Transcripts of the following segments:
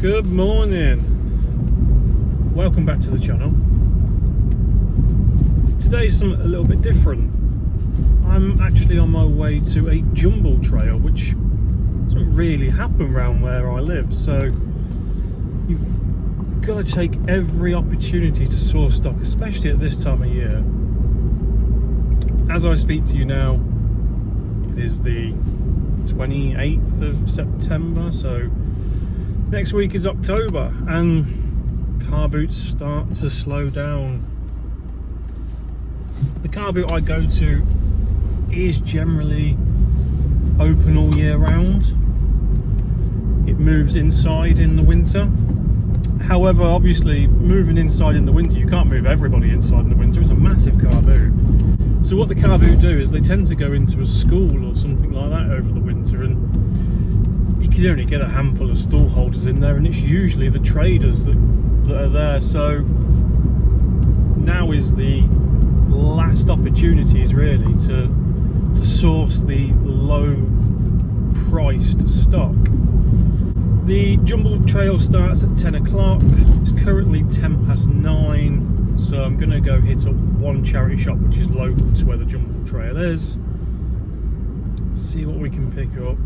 Good morning, welcome back to the channel. Today's something a little bit different. I'm actually on my way to a Jumble trail, which doesn't really happen around where I live, so you've got to take every opportunity to source stock, especially at this time of year. As I speak to you now, it is the 28th of September, so next week is October and car boots start to slow down. The car boot I go to is generally open all year round. It moves inside in the winter. However, obviously moving inside in the winter, you can't move everybody inside in the winter. It's a massive car boot. So what the car boot do is they tend to go into a school or something like that over the winter, and you can only get a handful of stall holders in there, and it's usually the traders that are there. So now is the last opportunities really to source the low priced stock. The Jumble trail starts at 10 o'clock. It's currently 10 past 9, so I'm going to go hit up one charity shop which is local to where the Jumble trail is. See what we can pick up.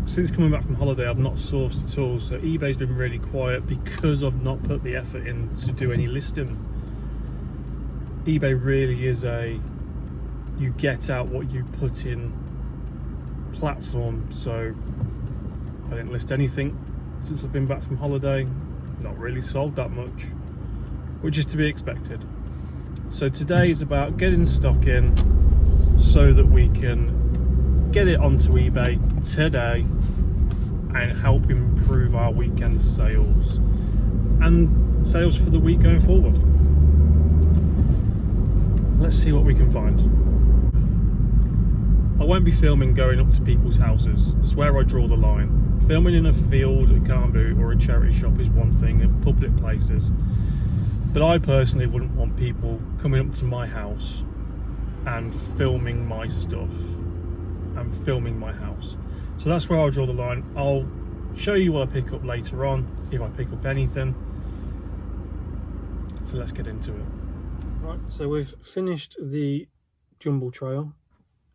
Since coming back from holiday, I've not sourced at all, so eBay's been really quiet because I've not put the effort in to do any listing. eBay really is a you get out what you put in platform, so I didn't list anything since I've been back from holiday. Not really sold that much, which is to be expected. So today is about getting stock in so that we can get it onto eBay today and help improve our weekend sales and sales for the week going forward. Let's see what we can find. I won't be filming going up to people's houses. It's where I draw the line. Filming in a field, a car boot or a charity shop is one thing, in public places, but I personally wouldn't want people coming up to my house and filming my stuff and filming my house. So that's where I'll draw the line. I'll show you what I pick up later on, if I pick up anything. So let's get into it. Right, so we've finished the Jumble trail.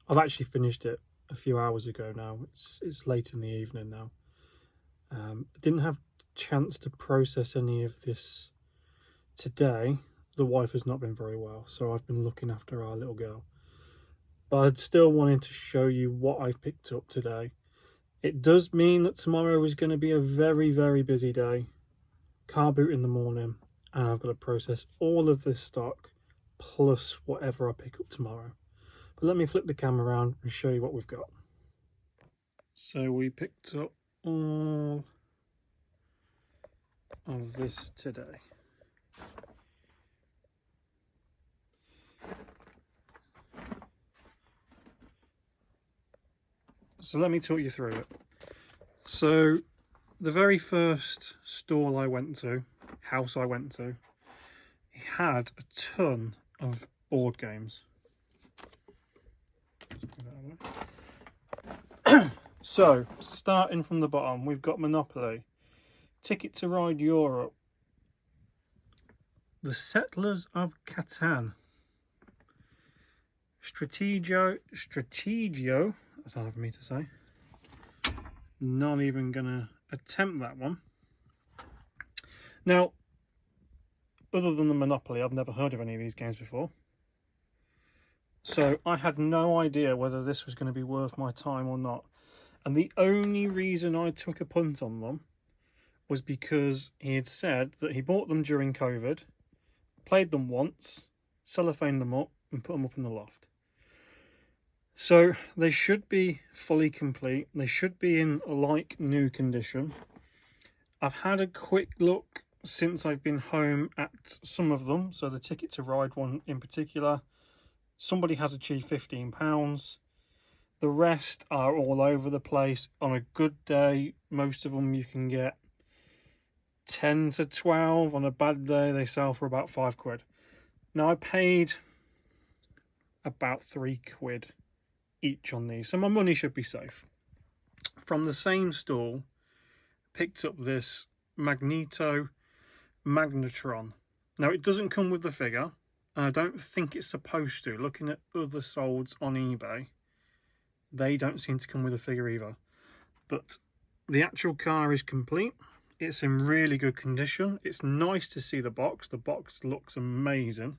I've actually finished it a few hours ago now. It's late in the evening now. I didn't have a chance to process any of this today. The wife has not been very well, so I've been looking after our little girl. But I'd still wanted to show you what I've picked up today. It does mean that tomorrow is going to be a very, very busy day. Car boot in the morning, and I've got to process all of this stock plus whatever I pick up tomorrow. But let me flip the camera around and show you what we've got. So we picked up all of this today. So let me talk you through it. So the very first stall I went to, house I went to, he had a ton of board games. So starting from the bottom, we've got Monopoly, Ticket to Ride Europe, The Settlers of Catan, Strategio, that's hard for me to say. Not even gonna attempt that one. Now, other than the Monopoly, I've never heard of any of these games before. So I had no idea whether this was going to be worth my time or not. And the only reason I took a punt on them was because he had said that he bought them during COVID, played them once, cellophaned them up and put them up in the loft. So they should be fully complete. They should be in like new condition. I've had a quick look since I've been home at some of them. So the Ticket to Ride one in particular, somebody has achieved £15. The rest are all over the place. On a good day, most of them you can get 10 to 12. On a bad day, they sell for about £5. Now I paid about £3 each on these, so my money should be safe. From the same stall, picked up this Magneto Magnetron. Now it doesn't come with the figure, and I don't think it's supposed to. Looking at other solds on eBay, they don't seem to come with a figure either. But the actual car is complete. It's in really good condition. It's nice to see the box. The box looks amazing.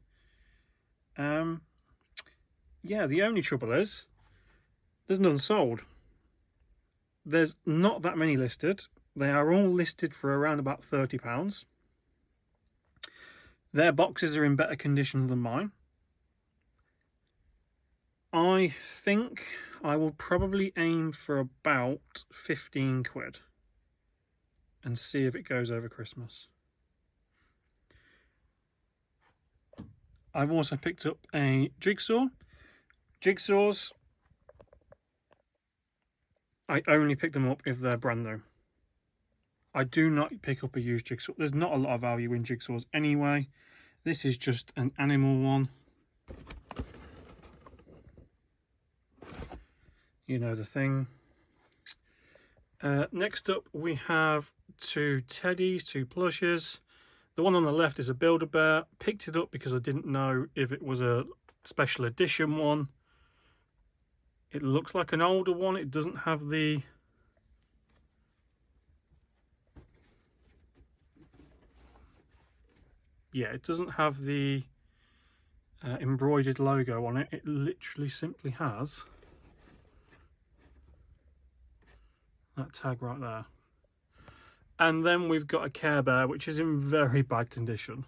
Yeah, the only trouble is there's none sold. There's not that many listed. They are all listed for around about £30. Their boxes are in better condition than mine. I think I will probably aim for about 15 quid and see if it goes over Christmas. I've also picked up a jigsaw. Jigsaws, I only pick them up if they're brand new. I do not pick up a used jigsaw. There's not a lot of value in jigsaws anyway. This is just an animal one. You know the thing. Next up we have two teddies, two plushes. The one on the left is a Build-A-Bear. Picked it up because I didn't know if it was a special edition one. It looks like an older one. It doesn't have the... Yeah, it doesn't have the embroidered logo on it. It literally simply has that tag right there. And then we've got a Care Bear, which is in very bad condition.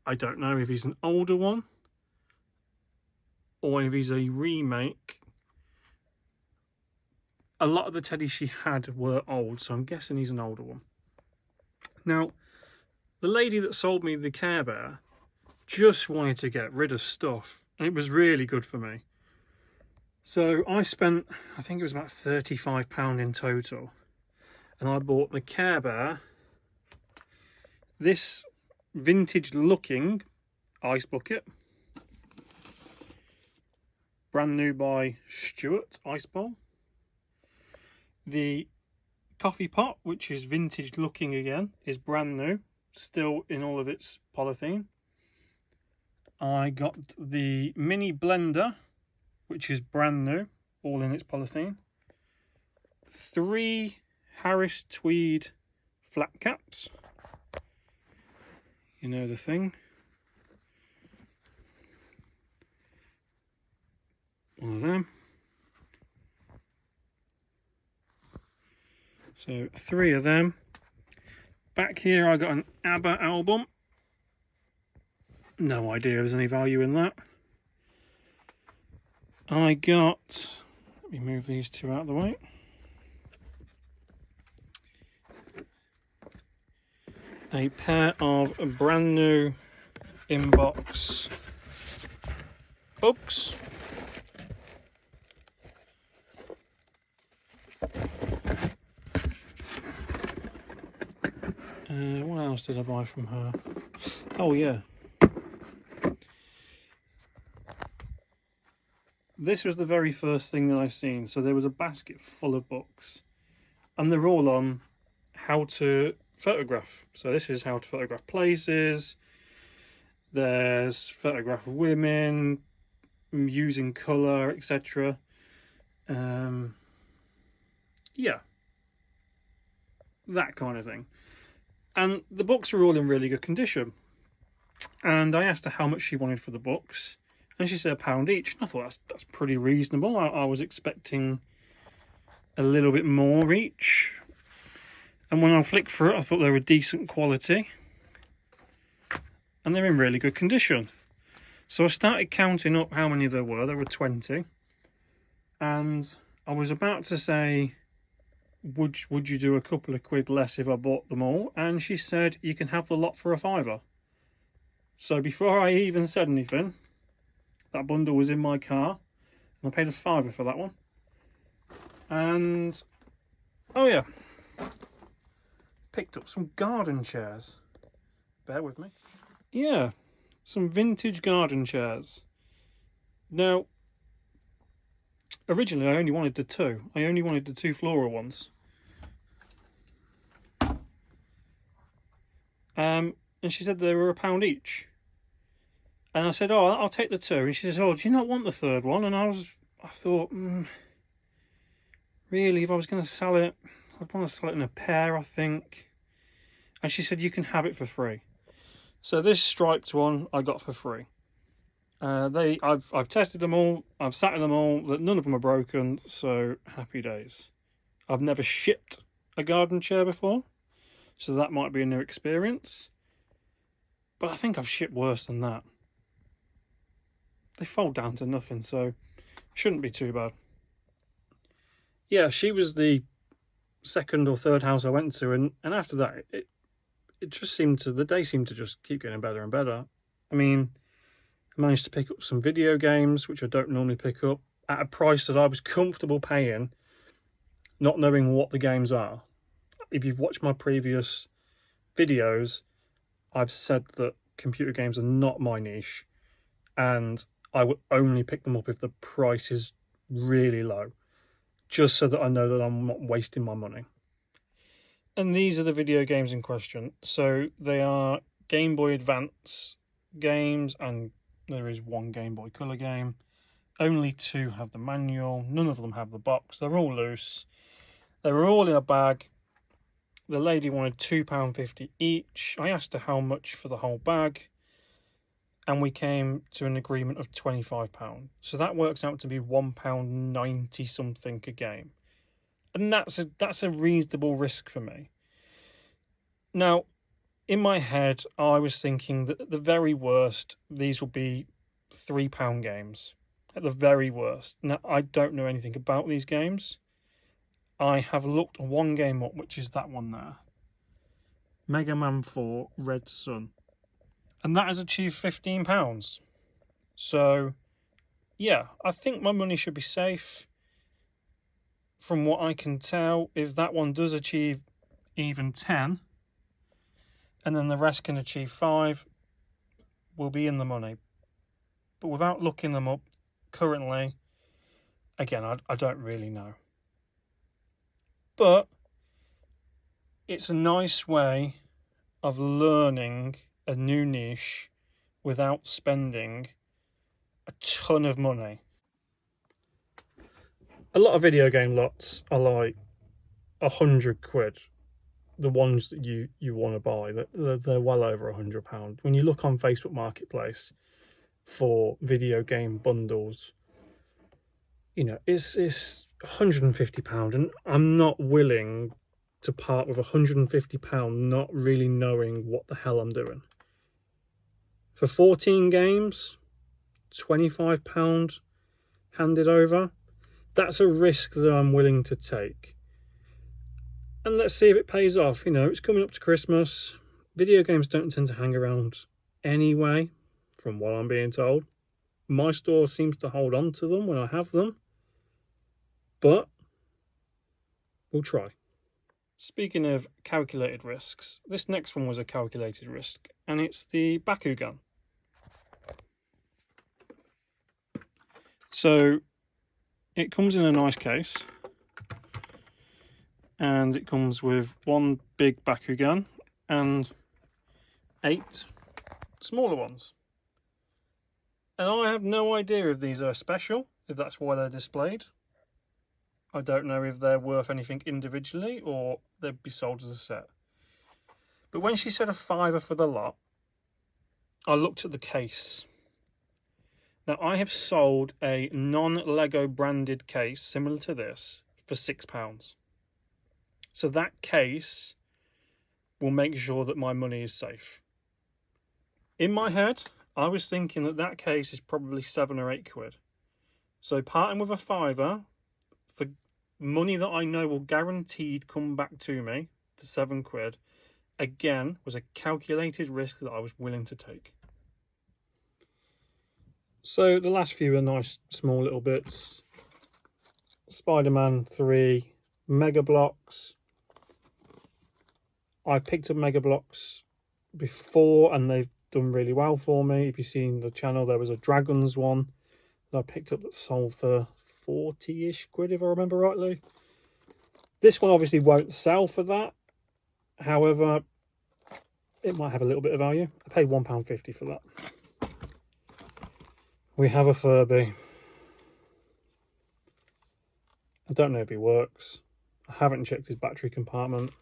I don't know if he's an older one or if he's a remake. A lot of the teddies she had were old, so I'm guessing he's an older one. Now, the lady that sold me the Care Bear just wanted to get rid of stuff, and it was really good for me. So I spent, I think it was about £35 in total, and I bought the Care Bear, this vintage looking ice bucket, brand new by Stuart ice bowl, the coffee pot, which is vintage looking again, is brand new, still in all of its polythene. I got the mini blender, which is brand new, all in its polythene. 3 Harris tweed flat caps. You know the thing. One of them. So 3 of them. Back here I got an ABBA album. No idea if there's any value in that. I got, let me move these 2 out of the way. A pair of brand new inbox books. What else did I buy from her? Oh yeah. This was the very first thing that I seen. So there was a basket full of books, and they're all on how to photograph. So this is how to photograph places. There's photograph of women, using colour, etc. Yeah, that kind of thing. And the books are all in really good condition. And I asked her how much she wanted for the books, and she said £1 each. And I thought that's pretty reasonable. I was expecting a little bit more each. And when I flicked through it, I thought they were decent quality. And they're in really good condition. So I started counting up how many there were. There were 20. And I was about to say, would you do a couple of quid less if I bought them all? And she said, you can have the lot for £5. So before I even said anything, that bundle was in my car, and I paid £5 for that one. And oh yeah, picked up some garden chairs. Bear with me. Yeah, some vintage garden chairs. Now, Originally, I only wanted the two. I only wanted the two floral ones. And she said they were £1 each. And I said, oh, I'll take the two. And she says, oh, do you not want the third one? And I thought, really, if I was going to sell it, I'd want to sell it in a pair, I think. And she said, you can have it for free. So this striped one I got for free. I've tested them all. I've sat in them all. None of them are broken. So happy days. I've never shipped a garden chair before, so that might be a new experience. But I think I've shipped worse than that. They fold down to nothing, so it shouldn't be too bad. Yeah, she was the second or third house I went to, and after that, it just seemed to, the day seemed to just keep getting better and better. I mean, I managed to pick up some video games, which I don't normally pick up, at a price that I was comfortable paying, not knowing what the games are. If you've watched my previous videos, I've said that computer games are not my niche, and I will only pick them up if the price is really low, just so that I know that I'm not wasting my money. And these are the video games in question. So they are Game Boy Advance games, and there is one Game Boy Color game. Only 2 have the manual. None of them have the box. They're all loose. They were all in a bag. The lady wanted £2.50 each. I asked her how much for the whole bag, and we came to an agreement of £25. So that works out to be £1.90 something a game. And that's a reasonable risk for me. Now, in my head, I was thinking that at the very worst, these will be £3 games. At the very worst. Now, I don't know anything about these games. I have looked one game up, which is that one there. Mega Man 4 Red Sun. And that has achieved £15. So, yeah, I think my money should be safe. From what I can tell, if that one does achieve even 10, and then the rest can achieve 5, we'll be in the money. But without looking them up currently, again, I don't really know. But it's a nice way of learning a new niche without spending a ton of money. A lot of video game lots are like £100. The ones that you want to buy, they're well over £100. When you look on Facebook Marketplace for video game bundles, you know, it's £150, and I'm not willing to part with £150 not really knowing what the hell I'm doing. For 14 games, £25 handed over. That's a risk that I'm willing to take. And let's see if it pays off. You know, it's coming up to Christmas. Video games don't tend to hang around anyway, from what I'm being told. My store seems to hold on to them when I have them. But we'll try. Speaking of calculated risks, this next one was a calculated risk, and it's the Bakugan. So it comes in a nice case, and it comes with one big Bakugan and 8 smaller ones. And I have no idea if these are special, if that's why they're displayed. I don't know if they're worth anything individually or they'd be sold as a set. But when she said £5 for the lot, I looked at the case. Now, I have sold a non-Lego branded case similar to this for £6. So that case will make sure that my money is safe. In my head, I was thinking that that case is probably £7 or £8. So parting with a £5 for money that I know will guaranteed come back to me for £7, again, was a calculated risk that I was willing to take. So the last few are nice small little bits. Spider-Man 3, Mega Blocks. I picked up Mega Blocks before and they've done really well for me. If you've seen the channel, there was a Dragons one that I picked up that sold for 40-ish quid, if I remember rightly. This one obviously won't sell for that. However, it might have a little bit of value. I paid £1.50 for that. We have a Furby. I don't know if he works. I haven't checked his battery compartment.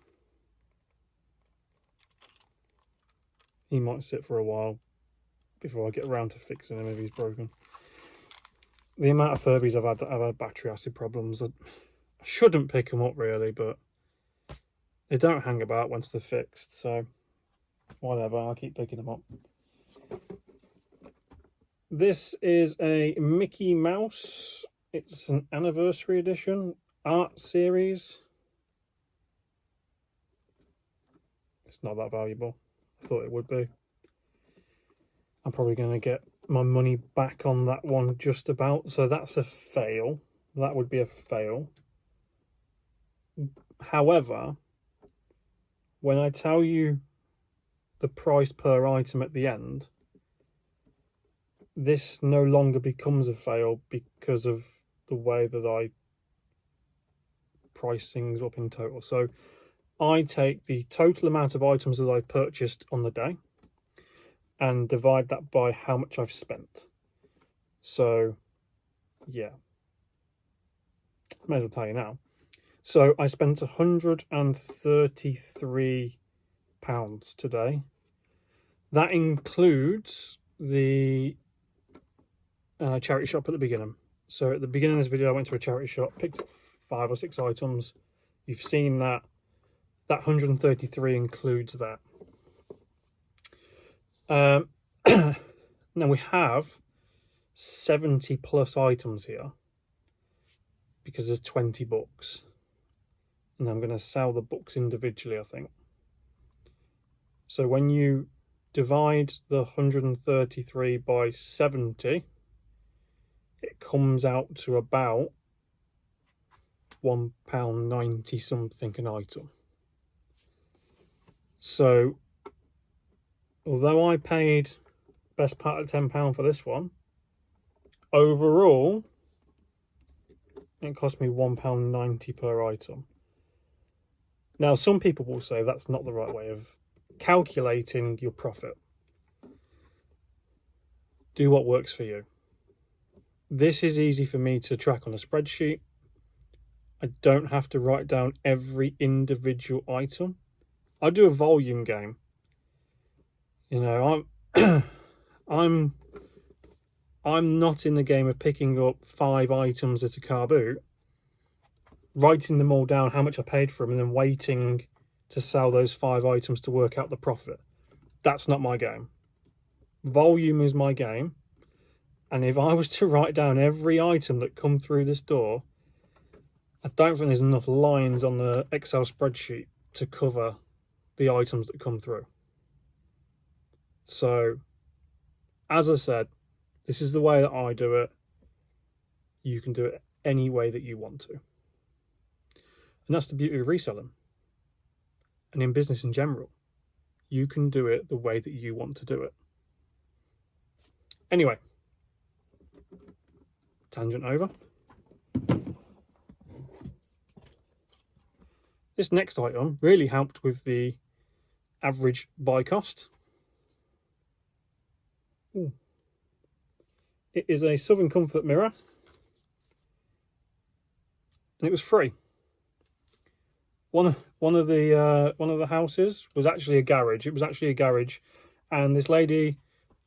He might sit for a while before I get around to fixing him if he's broken. The amount of Furbies I've had battery acid problems. I shouldn't pick them up really, but they don't hang about once they're fixed. So whatever, I'll keep picking them up. This is a Mickey Mouse. It's an anniversary edition art series. It's not that valuable. I thought it would be. I'm probably going to get my money back on that one just about. So that's a fail. That would be a fail. However, when I tell you the price per item at the end, this no longer becomes a fail because of the way that I price things up in total. So I take the total amount of items that I purchased on the day and divide that by how much I've spent. So yeah, may as well tell you now. So I spent £133 today. That includes the charity shop at the beginning. So at the beginning of this video, I went to a charity shop, picked up 5 or 6 items. You've seen that. That 133 includes that. Now we have 70 plus items here because there's 20 books. And I'm going to sell the books individually, I think. So when you divide the 133 by 70, it comes out to about £1.90 something an item. So although I paid best part of £10 for this one, overall it cost me £1.90 per item. Now some people will say that's not the right way of calculating your profit. Do what works for you. This is easy for me to track on a spreadsheet. I don't have to write down every individual item. I do a volume game. You know, I'm not in the game of picking up 5 items at a car boot, writing them all down, how much I paid for them, and then waiting to sell those 5 items to work out the profit. That's not my game. Volume is my game. And if I was to write down every item that come through this door, I don't think there's enough lines on the Excel spreadsheet to cover the items that come through. So, as I said, this is the way that I do it. You can do it any way that you want to. And that's the beauty of reselling. And in business in general, you can do it the way that you want to do it. Anyway, tangent over. This next item really helped with the average buy cost. Ooh. It is a Southern Comfort mirror, and it was free. One of the houses was actually a garage. It was actually a garage, and this lady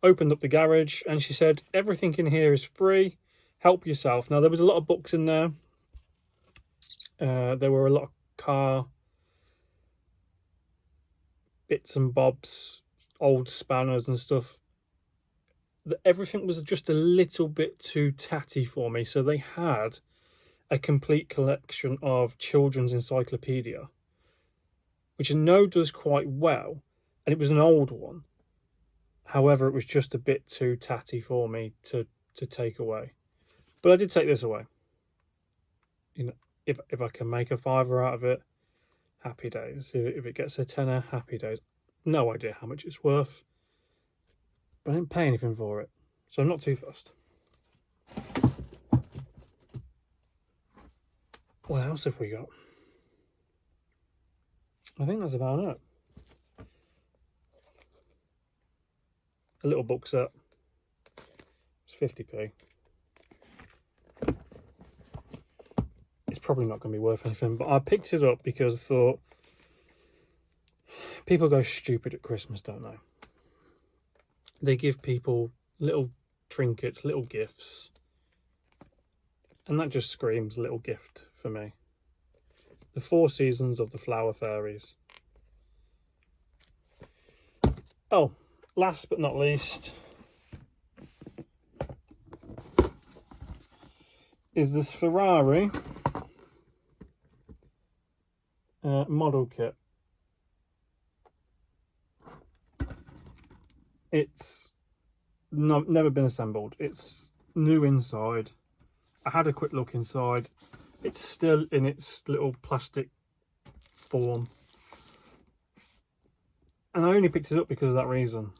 opened up the garage and she said, "Everything in here is free. Help yourself." Now there was a lot of books in there. There were a lot of car bits and bobs, old spanners and stuff. Everything was just a little bit too tatty for me. So they had a complete collection of children's encyclopedia, which I know does quite well, and it was an old one. However, it was just a bit too tatty for me to take away. But I did take this away. You know, if I can make a £5 out of it, happy days. If it gets a tenner, happy days. No idea how much it's worth, but I didn't pay anything for it, so I'm not too fussed. What else have we got? I think that's about it. A little book set. It's 50p. It's probably not going to be worth anything, but I picked it up because I thought people go stupid at Christmas, don't they? They give people little trinkets, little gifts, and that just screams little gift for me. The 4 seasons of the Flower Fairies. Oh, last but not least is this Ferrari model kit. It's never been assembled. It's new inside. I had a quick look inside. It's still in its little plastic form. And I only picked it up because of that reason.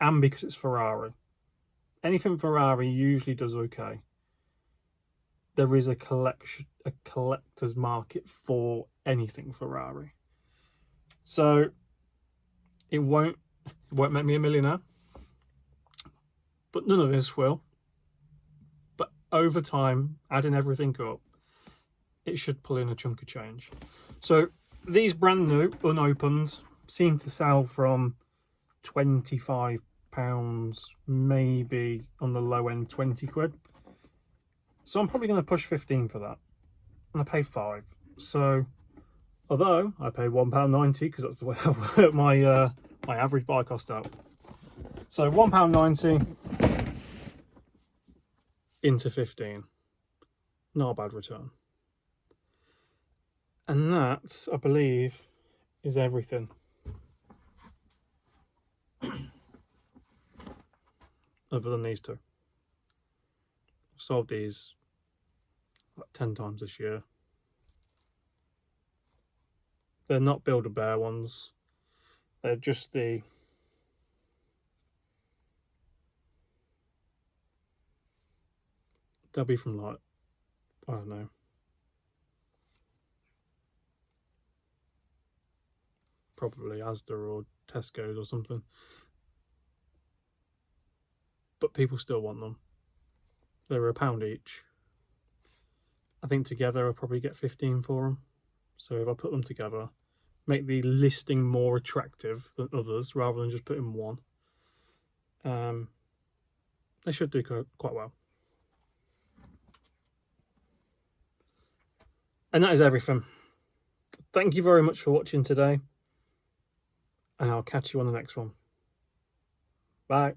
And because it's Ferrari. Anything Ferrari usually does okay. There is a collector's market for anything Ferrari. So it won't make me a millionaire. But none of this will. But over time, adding everything up, it should pull in a chunk of change. So these brand new, unopened, seem to sell from £25, maybe on the low end 20 quid. So I'm probably going to push 15 for that. And I paid 5. So although I paid £1.90 because that's the way I work my my average buy cost out. So £1.90 into 15. Not a bad return. And that, I believe, is everything. Other than these two. I've sold these like 10 times this year. They're not Build-A-Bear ones. They're just the they'll be from like, I don't know, probably Asda or Tesco's or something. But people still want them. They were £1 each. I think together I'll probably get 15 for them. So if I put them together, make the listing more attractive than others rather than just putting one, they should do quite well. And that is everything. Thank you very much for watching today, and I'll catch you on the next one. Bye.